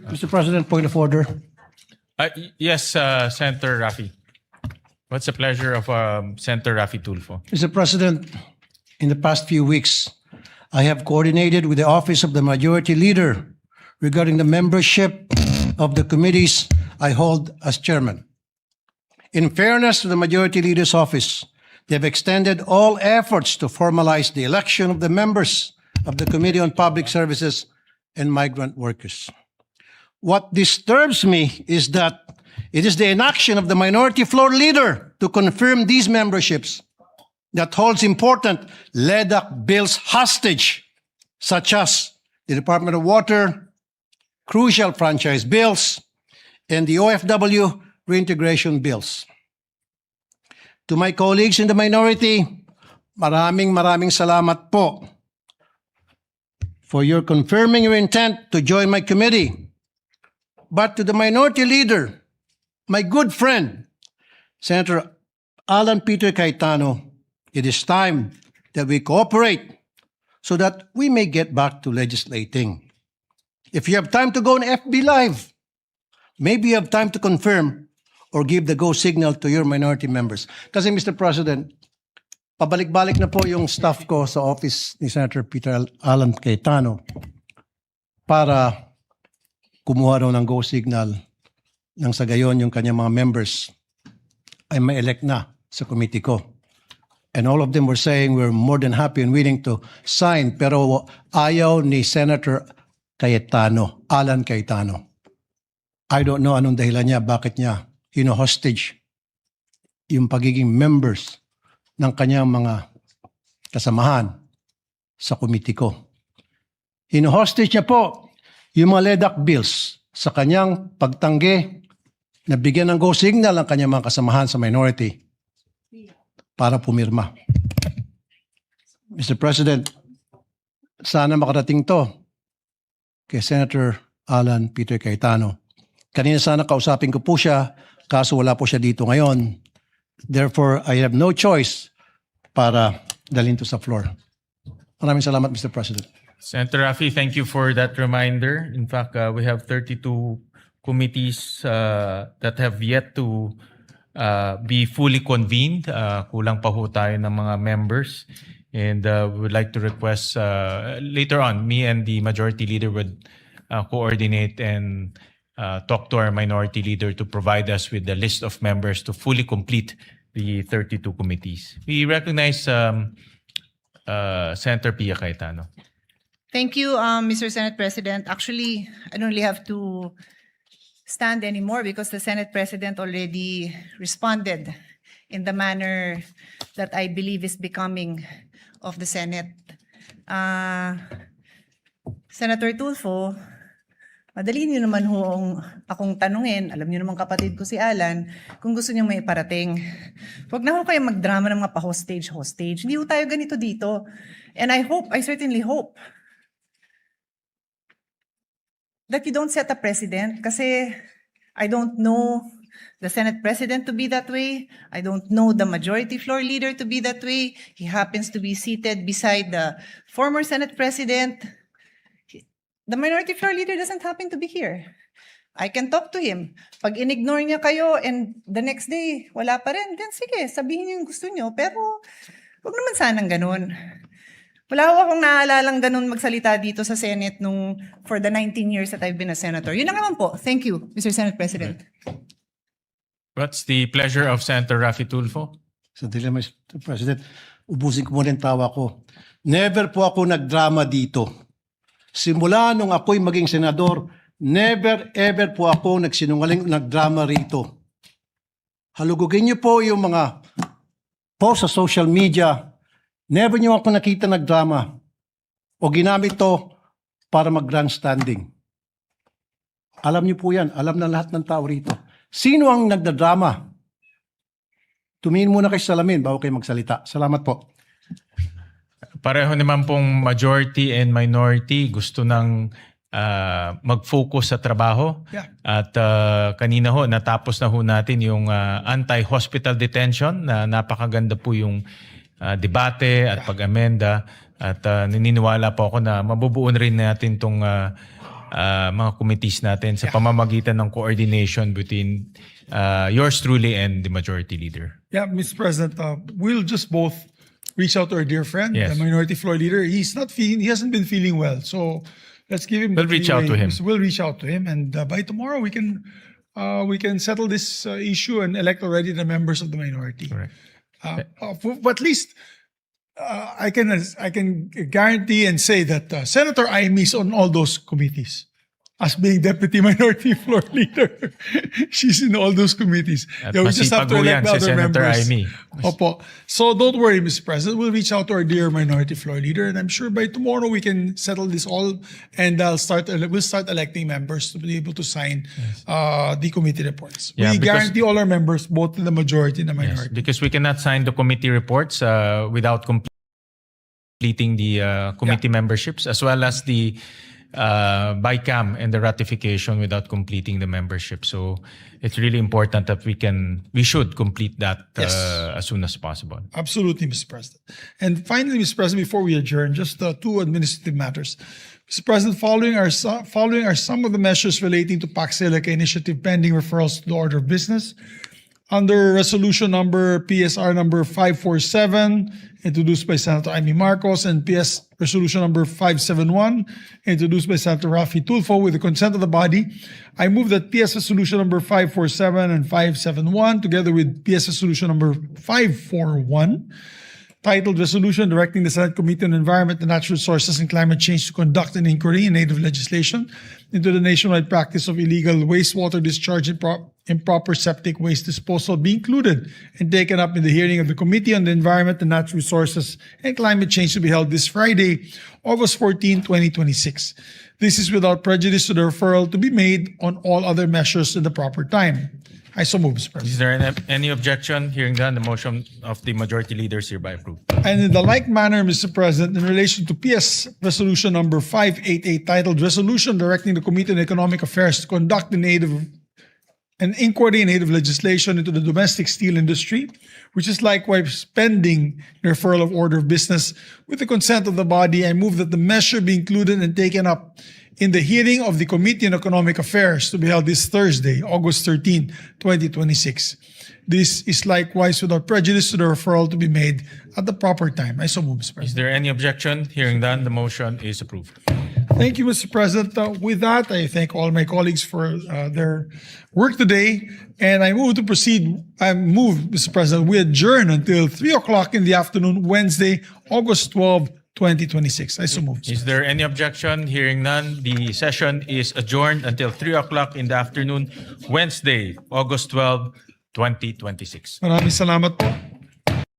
Mr. President, point of order. Yes, Senator Raffy. What's the pleasure of Senator Raffy Tulfo? Mr. President, in the past few weeks, I have coordinated with the Office of the Majority Leader regarding the membership of the committees I hold as chairman. In fairness to the Majority Leader's office, they have extended all efforts to formalize the election of the members of the Committee on Public Services and Migrant Workers. What disturbs me is that it is the inaction of the minority floor leader to confirm these memberships that holds important LEDAC bills hostage, such as the Department of Water, crucial franchise bills, and the OFW reintegration bills. To my colleagues in the minority, maraming salamat po for your confirming your intent to join my committee. But to the minority leader, my good friend, Senator Pia Cayetano, it is time that we cooperate so that we may get back to legislating. If you have time to go on FB Live, maybe you have time to confirm or give the go signal to your minority members. Kasi Mr. President, pabalik-balik na po yung staff ko sa office ni Senator Alan Cayetano para kumuha raw ng go signal nang sa gayon yung kanyang mga members ay ma-elect na sa committee ko. And all of them were saying we're more than happy and willing to sign, pero ayaw ni Senator Cayetano, Alan Cayetano. I don't know anong dahilan niya, bakit niya hino-hostage yung pagiging members ng kanyang mga kasamahan sa committee ko. Hino-hostage niya po yung mga LEDAC bills sa kanyang pagtanggi na bigyan ng go signal ang kanyang mga kasamahan sa minority para pumirma. Mr. President, sana makarating to kay Senator Alan Peter Cayetano. Kanina sana kausapin ko po siya, kaso wala po siya dito ngayon. Therefore, I have no choice para dalhin to sa floor. Maraming salamat, Mr. President. Senator Raffy, thank you for that reminder. In fact, we have 32 committees that have yet to be fully convened. Kulang pa ho tayo ng mga members. And we would like to request later on, me and the majority leader would coordinate and talk to our minority leader to provide us with the list of members to fully complete the 32 committees. We recognize Senator Pia Cayetano. Thank you, Mr. Senate President. Actually, I don't really have to stand anymore because the Senate President already responded in the manner that I believe is becoming of the Senate. Senator Tulfo, madali niyo naman akong tanungin, alam niyo naman kapatid ko si Alan, kung gusto niyo may iparating. Huwag na ho kayo magdrama ng mga pa-hostage. Hindi ho tayo ganito dito. And I certainly hope, that you don't set a precedent kasi I don't know the Senate President to be that way. I don't know the Majority Floor Leader to be that way. He happens to be seated beside the former Senate President. The Minority Floor Leader doesn't happen to be here. I can talk to him. Pag in-ignore niya kayo and the next day, wala pa rin, then sige, sabihin niyo yung gusto niyo. Pero huwag naman sanang ganun. Wala ko akong naalalang ganun magsalita dito sa Senate for the 19 years that I've been a senator. Yun lang naman po. Thank you, Mr. Senate President. What's the pleasure of Senator Raffy Tulfo? Sandali, Mr. President, ubusin ko muna yung tawa ko. Never po ako nagdrama dito. Simula nung ako'y maging senador, never ever po ako nagdrama rito. Halugugin niyo po yung mga post sa social media. Never niyo ako nakita nagdrama o ginamit to para mag-grandstanding. Alam niyo po yan. Alam na lahat ng tao rito. Sino ang nagdadrama? Tumingin muna kayo sa salamin bago kayo magsalita. Salamat po. Pareho naman pong majority and minority gusto ng mag-focus sa trabaho. Yeah. At kanina ho, natapos na ho natin yung anti-hospital detention na napakaganda po yung debate at pag-amenda. At naniniwala po ako na mabubuon rin natin itong mga committees natin sa pamamagitan ng coordination between yours truly and the majority leader. Yeah, Mr. President, we'll just both reach out to our dear friend, Yes. the minority floor leader. He hasn't been feeling well, so let's give him. We'll reach out to him. We'll reach out to him, and by tomorrow we can settle this issue and elect already the members of the minority. Correct. But at least I can guarantee and say that Senator Amy is on all those committees. As being deputy minority floor leader, she's in all those committees. At We just have to masipag elect yan si other Senator members. Amy. Opo. So don't worry, Mr. President. We'll reach out to our dear minority floor leader, and I'm sure by tomorrow we can settle this all, and we'll start electing members to be able to sign the committee reports. Yeah, We because- guarantee all our members, both in the majority and the Yes, minority. because we cannot sign the committee reports without completing the committee memberships, as well as the BICAM and the ratification without completing the membership. So it's really important that we should complete that Yes. as soon as possible. Absolutely, Mr. President. And finally, Mr. President, before we adjourn, just two administrative matters. Mr. President, following are some of the measures relating to PAC-SELEC initiative pending referrals to the order of business. Under resolution number PSR number 547, introduced by Senator Amy Marcos, and PS resolution number 571, introduced by Senator Raffy Tulfo, with the consent of the body, I move that PS resolution number 547 and 571, together with PS resolution number 541, titled Resolution Directing the Senate Committee on Environment, and Natural Resources and Climate Change to conduct an inquiry in native legislation into the nationwide practice of illegal wastewater discharge and improper septic waste disposal, be included and taken up in the hearing of the Committee on the Environment and Natural Resources and Climate Change to be held this Friday, August 14, 2026. This is without prejudice to the referral to be made on all other measures in the proper time. I so move, Mr. President. Is there any objection? Hearing none, the motion of the majority leader is hereby approved. And in the like manner, Mr. President, in relation to PS Resolution number 588, titled Resolution Directing the Committee on Economic Affairs to conduct an inquiry in native legislation into the domestic steel industry, which is likewise pending referral of order of business. With the consent of the body, I move that the measure be included and taken up in the hearing of the Committee on Economic Affairs to be held this Thursday, August 13, 2026. This is likewise without prejudice to the referral to be made at the proper time. I so move, Mr. Is President. there any objection? Hearing none, the motion is approved. Thank you, Mr. President. With that, I thank all my colleagues for their work today. And I move, Mr. President, we adjourn until 3 o'clock in the afternoon, Wednesday, August 12, 2026. I so move. Is there any objection? Hearing none, the session is adjourned until 3 o'clock in the afternoon, Wednesday, August 12, 2026. Maraming salamat po.